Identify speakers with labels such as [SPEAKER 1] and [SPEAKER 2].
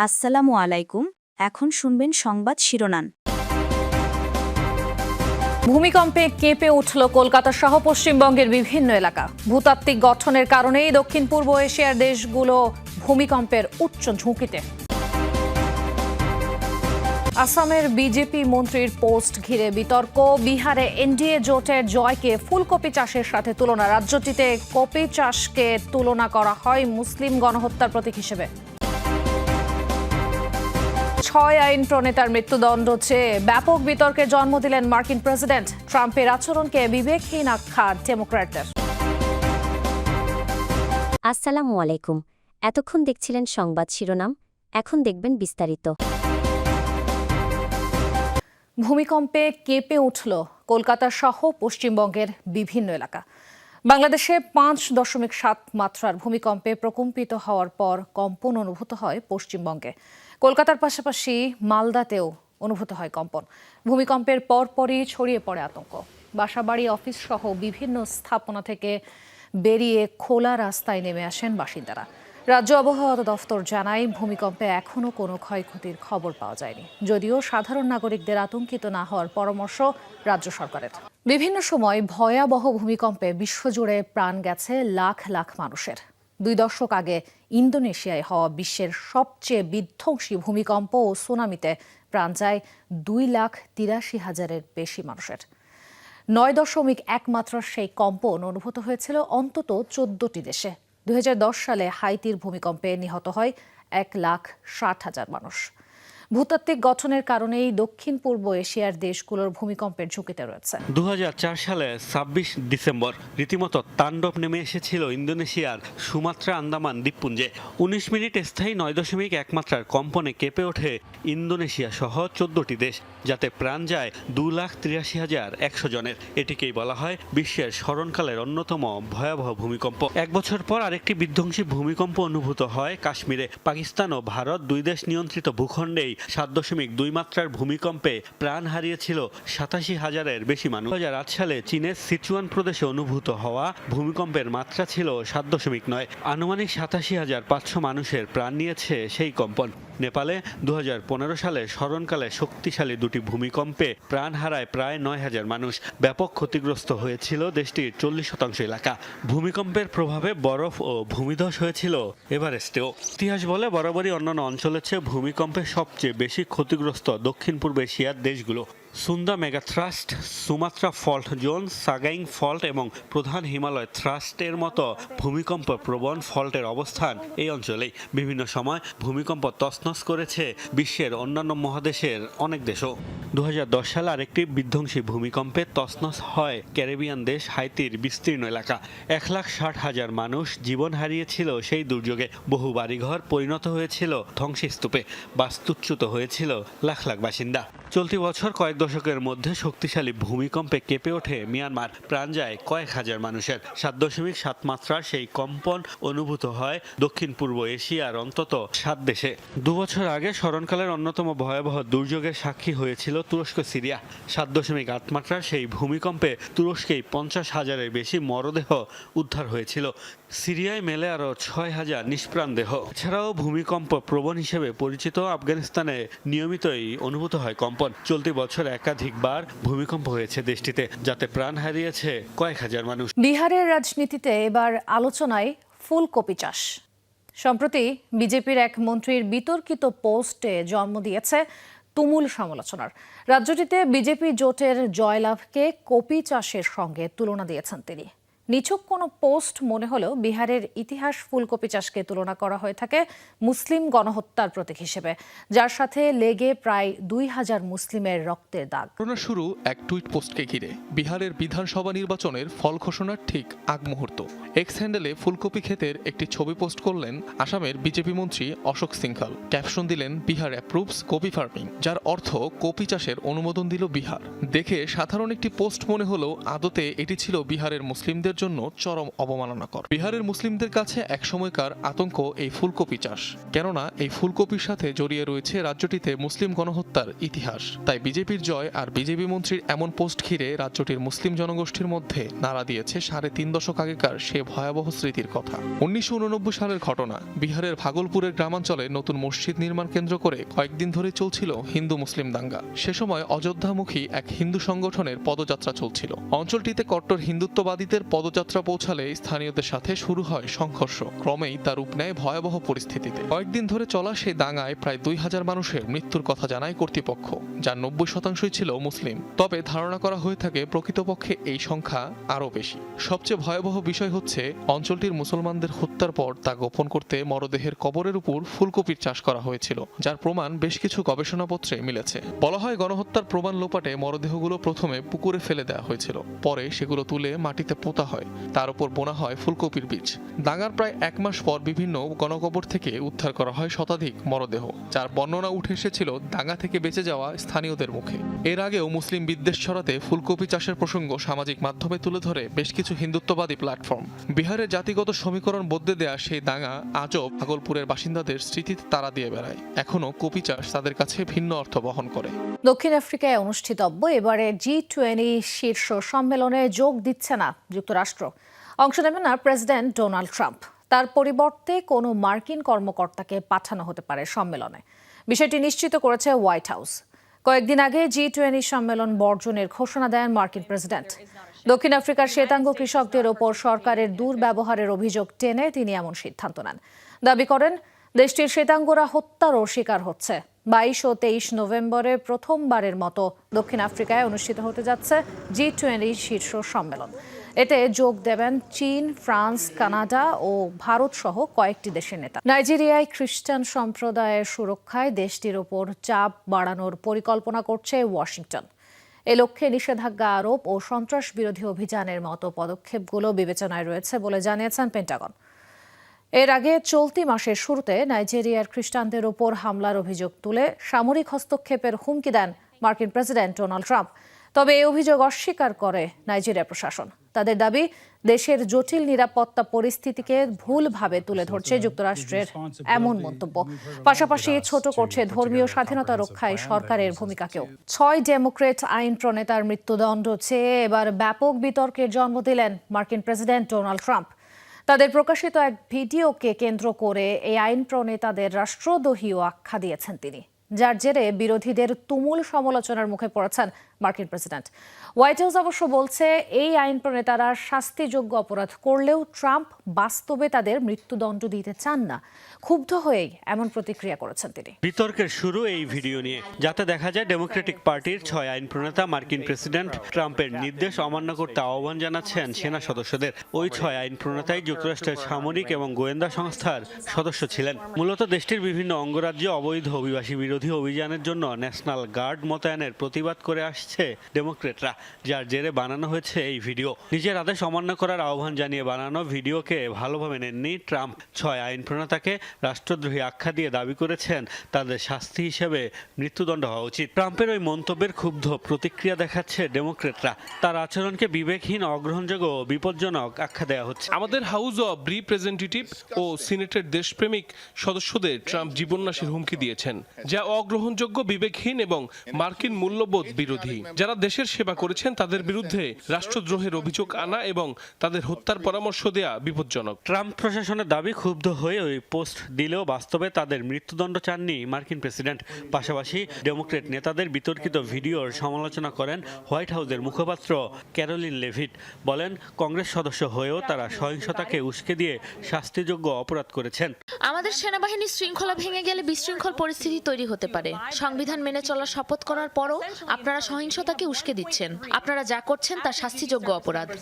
[SPEAKER 1] আসসালামু আলাইকুম। এখন শুনবেন সংবাদ শিরোনাম।
[SPEAKER 2] ভূমিকম্পে কেঁপে উঠল কলকাতা সহ পশ্চিমবঙ্গের বিভিন্ন এলাকা। ভূতাত্ত্বিক গঠনের কারণেই দক্ষিণ পূর্ব এশিয়ার দেশগুলো ভূমিকম্পের উচ্চ ঝুঁকিতে। আসামের বিজেপি মন্ত্রীর পোস্ট ঘিরে বিতর্ক। বিহারে এনডিএ জোটের জয়কে ফুলকপি চাষের সাথে তুলনা। রাজ্যটিতে কপি চাষকে তুলনা করা হয় মুসলিম গণহত্যার প্রতীক হিসেবে। 6 আইন প্রণেতার মৃত্যুদণ্ড চেয়ে ব্যাপক বিতর্কের জন্ম দিলেন মার্কিন প্রেসিডেন্ট। ট্রাম্পের আচরণকে বিবেকহীন আখ্যা ডেমোক্র্যাটদের।
[SPEAKER 3] আসসালামু আলাইকুম। এতক্ষণ দেখছিলেন সংবাদ শিরোনাম, এখন দেখবেন বিস্তারিত।
[SPEAKER 2] ভূমিকম্পে কেঁপে উঠল কলকাতা সহ পশ্চিমবঙ্গের বিভিন্ন এলাকা। বাংলাদেশে 5.7 মাত্রার ভূমিকম্পে প্রকম্পিত হওয়ার পর কম্পন অনুভূত হয় পশ্চিমবঙ্গে। কলকাতার পাশাপাশি মালদাতেও অনুভূত হয় কম্পন। ভূমিকম্পের পরপরই ছড়িয়ে পড়ে আতঙ্ক। বাসাবাড়ি, অফিস সহ বিভিন্ন স্থাপনা থেকে বেরিয়ে খোলা রাস্তায় নেমে আসেন বাসিন্দারা। রাজ্য আবহাওয়া দফতর জানায়, ভূমিকম্পে এখনও কোনো ক্ষয়ক্ষতির খবর পাওয়া যায়নি, যদিও সাধারণ নাগরিকদের আতঙ্কিত না হওয়ার পরামর্শ রাজ্য সরকারের। বিভিন্ন সময় ভয়াবহ ভূমিকম্পে বিশ্বজুড়ে প্রাণ গেছে লাখ লাখ মানুষের। 2 দশক আগে ইন্দোনেশিয়ায় হওয়া বিশ্বের সবচেয়ে বিধ্বংসী ভূমিকম্প ও সুনামিতে প্রাণ যায় 2,83,000-এর বেশি মানুষের। 9.1 মাত্রার সেই কম্পন অনুভূত হয়েছিল অন্তত 14টি দেশে। 2010 সালে হাইতির ভূমিকম্পে নিহত হয় 1,60,000 মানুষ। ভূতাত্ত্বিক গঠনের কারণেই দক্ষিণ পূর্ব এশিয়ার দেশগুলোর ভূমিকম্পের ঝুঁকিতে রয়েছে।
[SPEAKER 4] 2004 সালে 26 ডিসেম্বর রীতিমতো তাণ্ডব নেমে এসেছিল ইন্দোনেশিয়ার সুমাত্রা আন্দামান দ্বীপপুঞ্জে। 19 মিনিট স্থায়ী 9.1 মাত্রার কম্পনে কেঁপে ওঠে ইন্দোনেশিয়া সহ 14টি দেশ, যাতে প্রাণ যায় 2,83,100 জনের। এটিকেই বলা হয় বিশ্বের স্মরণকালের অন্যতম ভয়াবহ ভূমিকম্প। 1 বছর পর আরেকটি বিধ্বংসী ভূমিকম্প অনুভূত হয় কাশ্মীরে। পাকিস্তান ও ভারত 2 দেশ নিয়ন্ত্রিত ভূখণ্ডেই 7.2 মাত্রার ভূমিকম্পে প্রাণ হারিয়েছিল 87,000-এর বেশি মানুষ। 2008 সালে চীনের সিচুয়ান প্রদেশে অনুভূত হওয়া ভূমিকম্পের মাত্রা ছিল 7.9। আনুমানিক 87,500 মানুষের প্রাণ নিয়েছে সেই কম্পন। নেপালে 2015 সালে স্মরণকালে শক্তিশালী 2টি ভূমিকম্পে প্রাণ হারায় প্রায় 9,000 মানুষ। ব্যাপক ক্ষতিগ্রস্ত হয়েছিল দেশটির 40% এলাকা। ভূমিকম্পের প্রভাবে বরফ ও ভূমিধস হয়েছিল এভারেস্টেও। ইতিহাস বলে বরাবরই অন্যান্য অঞ্চলের চেয়ে ভূমিকম্পে সবচেয়ে বেশি ক্ষতিগ্রস্ত দক্ষিণ পূর্ব এশিয়ার দেশগুলো। Sunda megathrust, Sumatra fault zone, Sagaing fault এবং প্রধান হিমালয় থ্রাস্টের মতো ভূমিকম্প প্রবণ ফল্টের অবস্থান এই অঞ্চলেই। বিভিন্ন সময় ভূমিকম্প তছনছ করেছে বিশ্বের অন্যান্য মহাদেশের অনেক দেশও। 2010 সালে আরেকটি বিধ্বংসী ভূমিকম্পে তছনছ হয় ক্যারিবিয়ান দেশ হাইতির বিস্তীর্ণ এলাকা। 1,60,000 মানুষ জীবন হারিয়েছিল সেই দুর্যোগে। বহু বাড়িঘর পরিণত হয়েছিল ধ্বংসস্তূপে, বাস্তুচ্যুত হয়েছিল লাখ লাখ বাসিন্দা। চলতি বছর কয়েক দশকের মধ্যে শক্তিশালী ভূমিকম্পে কেঁপে ওঠে মিয়ানমার। প্রাণ যায় কয়েক হাজার মানুষের। 7.7 মাত্রার সেই কম্পন অনুভূত হয় দক্ষিণ পূর্ব এশিয়ার অন্তত 7 দেশে। 2 বছর আগে স্মরণকালের অন্যতম ভয়াবহ দুর্যোগের সাক্ষী হয়েছিল তুরস্ক, সিরিয়া। 7.8 মাত্রার সেই ভূমিকম্পে তুরস্কেই 50,000-এর বেশি মরদেহ উদ্ধার হয়েছিল। সিরিয়ায় মেলে আরও 6,000 নিষ্প্রাণ দেহ। এছাড়াও ভূমিকম্প প্রবণ হিসেবে পরিচিত আফগানিস্তানে নিয়মিতই অনুভূত হয় কম্পন। চলতি বছর একাধিকবার ভূমিকম্প হয়েছে দেশটিতে, যাতে প্রাণ হারিয়েছে কয়েক হাজার মানুষ।
[SPEAKER 2] বিহারের রাজনীতিতে এবার আলোচনায় ফুলকপি চাষ। সম্প্রতি বিজেপির এক মন্ত্রীর বিতর্কিত পোস্টে জন্ম দিয়েছে তুমুল সমালোচনার। রাজ্যটিতে বিজেপি জোটের জয়লাভকে কপি চাষের সঙ্গে তুলনা দিয়েছেন তিনি। নিছক কোনো পোস্ট মনে হলেও বিহারের ইতিহাস ফুলকপি চাষকে তুলনা করা হয়ে থাকে মুসলিম গণহত্যার প্রতীক হিসেবে, যার সাথে লেগে প্রায় 2,000 মুসলিমের রক্তের দাগ।
[SPEAKER 5] ঘটনা শুরু এক টুইট পোস্টকে ঘিরে। বিহারের বিধানসভা নির্বাচনের ফল ঘোষণার ঠিক আগ মুহূর্ত। এক্স হ্যান্ডেলে ফুলকপি ক্ষেতের একটি ছবি পোস্ট করলেন আসামের বিজেপি মন্ত্রী অশোক সিংঘল। ক্যাপশন দিলেন, বিহার অ্যাপ্রুভস কপি ফার্মিং, যার অর্থ কপি চাষের অনুমোদন দিল বিহার। দেখে সাধারণ একটি পোস্ট মনে হলেও আদতে এটি ছিল বিহারের মুসলিমদের মুসলিমদের জন্য চরম অবমাননাকর। বিহারের মুসলিমদের কাছে একসময়কার আতঙ্ক এই ফুলকপি চাষ, কেননা এই ফুলকপির সাথে জড়িয়ে রয়েছে রাজ্যটিতে মুসলিম গণহত্যার ইতিহাস। তাই বিজেপির জয় আর বিজেপি মন্ত্রীর এমন পোস্ট ঘিরে রাজ্যটির মুসলিম জনগোষ্ঠীর মধ্যে নাড়া দিয়েছে ৩.৫ দশক আগেকার সে ভয়াবহ স্মৃতির কথা। ১৯৮৯ সালের ঘটনা। বিহারের ভাগলপুরের গ্রামাঞ্চলে নতুন মসজিদ নির্মাণ কেন্দ্র করে কয়েকদিন ধরে চলছিল হিন্দু মুসলিম দাঙ্গা। সে সময় অযোধ্যামুখী এক হিন্দু সংগঠনের পদযাত্রা চলছিল। অঞ্চলটিতে কট্টর হিন্দুত্ববাদীদের পদযাত্রা পৌঁছালে স্থানীয়দের সাথে শুরু হয় সংঘর্ষ। ক্রমেই তা রূপ নেয় ভয়াবহ পরিস্থিতিতে। কয়েকদিন ধরে চলা সেই দাঙ্গায় প্রায় ২,০০০ মানুষের মৃত্যুর কথা জানায় কর্তৃপক্ষ, যার ৯০% ছিল মুসলিম। তবে ধারণা করা হয়ে থাকে প্রকৃতপক্ষে এই সংখ্যা আরও বেশি। সবচেয়ে ভয়াবহ বিষয় হচ্ছে অঞ্চলটির মুসলমানদের হত্যার পর তা গোপন করতে মরদেহের কবরের উপর ফুলকপির চাষ করা হয়েছিল, যার প্রমাণ বেশ কিছু গবেষণাপত্রে মিলেছে। বলা হয় গণহত্যার প্রমাণ লোপাটে মরদেহগুলো প্রথমে পুকুরে ফেলে দেওয়া হয়েছিল, পরে সেগুলো তুলে মাটিতে পোতা হয়, তার উপর বোনা হয় ফুলকপির বীজ। দাঙ্গার প্রায় ১ মাস পর বিভিন্ন গণকবর থেকে উদ্ধার করা হয় শতাধিক মরদেহ, যার বর্ণনা উঠে এসেছিল দাঙ্গা থেকে বেঁচে যাওয়া স্থানীয়দের মুখে। এর আগেও মুসলিম বিদ্বেষ ছড়াতে ফুলকপি চাষের প্রসঙ্গ সামাজিক মাধ্যমে তুলে ধরে বেশ কিছু হিন্দুত্ববাদী প্ল্যাটফর্ম। বিহারের জাতিগত সমীকরণ বদলে দেয়া সেই দাঙ্গা আজও ভাগলপুরের বাসিন্দাদের স্মৃতিতে তাড়া দিয়ে বেড়ায়। এখনও কপি চাষ তাদের কাছে ভিন্ন অর্থ বহন করে।
[SPEAKER 2] দক্ষিণ আফ্রিকায় অনুষ্ঠিতব্য এবারে G20 শীর্ষ সম্মেলনে যোগ দিচ্ছে না যুক্তরাষ্ট্র। অংশ নেবেন না প্রেসিডেন্ট ডোনাল্ড ট্রাম্প। তার পরিবর্তে কোনো মার্কিন কর্মকর্তাকে পাঠানো হতে পারে সম্মেলনে। বিষয়টি নিশ্চিত করেছে হোয়াইট হাউস। কয়েকদিন আগে G20 সম্মেলন বর্জনের ঘোষণা দেন মার্কিন প্রেসিডেন্ট। দক্ষিণ আফ্রিকার শ্বেতাঙ্গ কৃষকদের ওপর সরকারের দুর্ব্যবহারের অভিযোগ টেনে তিনি এমন সিদ্ধান্ত নেন। দাবি করেন দেশটির শ্বেতাঙ্গরা হত্যারও শিকার হচ্ছে। ২২ ও ২৩ নভেম্বরে প্রথমবারের মতো দক্ষিণ আফ্রিকায় অনুষ্ঠিত হতে যাচ্ছে G20 শীর্ষ সম্মেলন। এতে যোগ দেবেন চীন, ফ্রান্স, কানাডা ও ভারত সহ কয়েকটি দেশের নেতা। নাইজেরিয়ায় খ্রিস্টান সম্প্রদায়ের সুরক্ষায় দেশটির ওপর চাপ বাড়ানোর পরিকল্পনা করছে ওয়াশিংটন। এ লক্ষ্যে নিষেধাজ্ঞা আরোপ ও সন্ত্রাস বিরোধী অভিযানের মতো পদক্ষেপগুলো বিবেচনায় রয়েছে বলে জানিয়েছেন পেন্টাগন। এর আগে চলতি মাসের শুরুতে নাইজেরিয়ার খ্রিস্টানদের ওপর হামলার অভিযোগ তুলে সামরিক হস্তক্ষেপের হুমকি দেন মার্কিন প্রেসিডেন্ট ডোনাল্ড ট্রাম্প। তবে এই অভিযোগ অস্বীকার করে নাইজেরিয়া প্রশাসন। তাদের দাবি, দেশের জটিল নিরাপত্তা পরিস্থিতিকে ভুলভাবে তুলে ধরছে যুক্তরাষ্ট্রের এমন মন্তব্য। পাশাপাশি ছোট করছে ধর্মীয় স্বাধীনতা রক্ষায় সরকারের ভূমিকাকেও। ৬ ডেমোক্রেট আইন প্রণেতার মৃত্যুদণ্ড চেয়ে এবার ব্যাপক বিতর্কের জন্ম দিলেন মার্কিন প্রেসিডেন্ট ডোনাল্ড ট্রাম্প। তাদের প্রকাশিত এক ভিডিওকে কেন্দ্র করে এই আইন প্রণেতাদের রাষ্ট্রদ্রোহীও আখ্যা দিয়েছেন তিনি, যার জেরে বিরোধীদের তুমুল সমালোচনার মুখে পড়েছেন মার্কিন প্রেসিডেন্ট। হোয়াইট হাউস অবশ্য বলছে এই আইন প্রণেতারা শাস্তিযোগ্য অপরাধ করলেও ট্রাম্প বাস্তবে তাদের মৃত্যুদণ্ড দিতে চান না। ক্ষুব্ধ হয়েই এমন প্রতিক্রিয়া করেছেন তিনি।
[SPEAKER 4] বিতর্কের শুরু এই ভিডিও নিয়ে, যাতে দেখা যায় ডেমোক্রেটিক পার্টির ৬ আইন প্রণেতা মার্কিন প্রেসিডেন্ট ট্রাম্পের নির্দেশ অমান্য করতে আহ্বান জানাচ্ছেন সেনা সদস্যদের। ওই ৬ আইন প্রণেতাই যুক্তরাষ্ট্রের সামরিক এবং গোয়েন্দা সংস্থার সদস্য ছিলেন। মূলত দেশটির বিভিন্ন অঙ্গরাজ্যে অবৈধ অভিবাসী বিরোধী অভিযানের জন্য ন্যাশনাল গার্ড মোতায়েনের প্রতিবাদ করে আসছে ডেমোক্রেটরা, যার জেরে বানানো হয়েছে এই ভিডিও। নিজের আদেশ অমান্য করার আহ্বান জানিয়ে বানানো ভিডিওকে ভালোভাবে নেননি ট্রাম্প। ৬ আইন প্রণেতাকে রাষ্ট্রদ্রোহী আখ্যা দিয়ে দাবি করেছেন তাদের শাস্তি হিসেবে মৃত্যুদণ্ড হওয়া উচিত। ট্রাম্পের ওই মন্তব্যের ক্ষুব্ধ প্রতিক্রিয়া দেখাচ্ছে ডেমোক্রেটরা। তার আচরণকে বিবেকহীন, অগ্রহণযোগ্য ও বিপজ্জনক আখ্যা দেওয়া হচ্ছে।
[SPEAKER 6] আমাদের হাউস অব রিপ্রেজেন্টেটিভ ও সিনেটের দেশপ্রেমিক সদস্যদের ট্রাম্প জীবননাশের হুমকি দিয়েছেন, যা অগ্রহণযোগ্য, বিবেকহীন এবং মার্কিন মূল্যবোধ বিরোধী। যারা দেশের সেবা করেছেন তাদের বিরুদ্ধে রাষ্ট্রদ্রোহের অভিযোগ আনা এবং তাদের হত্যার পরামর্শ দেয়া বিপজ্জনক।
[SPEAKER 4] ট্রাম্প প্রশাসনের দাবি, ক্ষুব্ধ হয়ে ওই পোস্ট দিলেও বাস্তবে তাদের মৃত্যুদণ্ড চাননি মার্কিন প্রেসিডেন্ট। পাশাপাশি ডেমোক্রেট নেতাদের বিতর্কিত ভিডিওর সমালোচনা করেন হোয়াইট হাউসের মুখপাত্র ক্যারোলিন লেভিট। বলেন, কংগ্রেস সদস্য হয়েও তারা সহিংসতাকে উস্কে দিয়ে শাস্তিযোগ্য অপরাধ করেছেন।
[SPEAKER 7] আমাদের সেনাবাহিনী শৃঙ্খলা ভেঙে গেলে বিশৃঙ্খল পরিস্থিতি তৈরি হতে পারে। সংবিধান মেনে চলার শপথ করার পরও আপনারা সহিংসতাকে উস্কে দিচ্ছেন। আপনারা যা করছেন তা শাস্তিযোগ্য অপরাধ।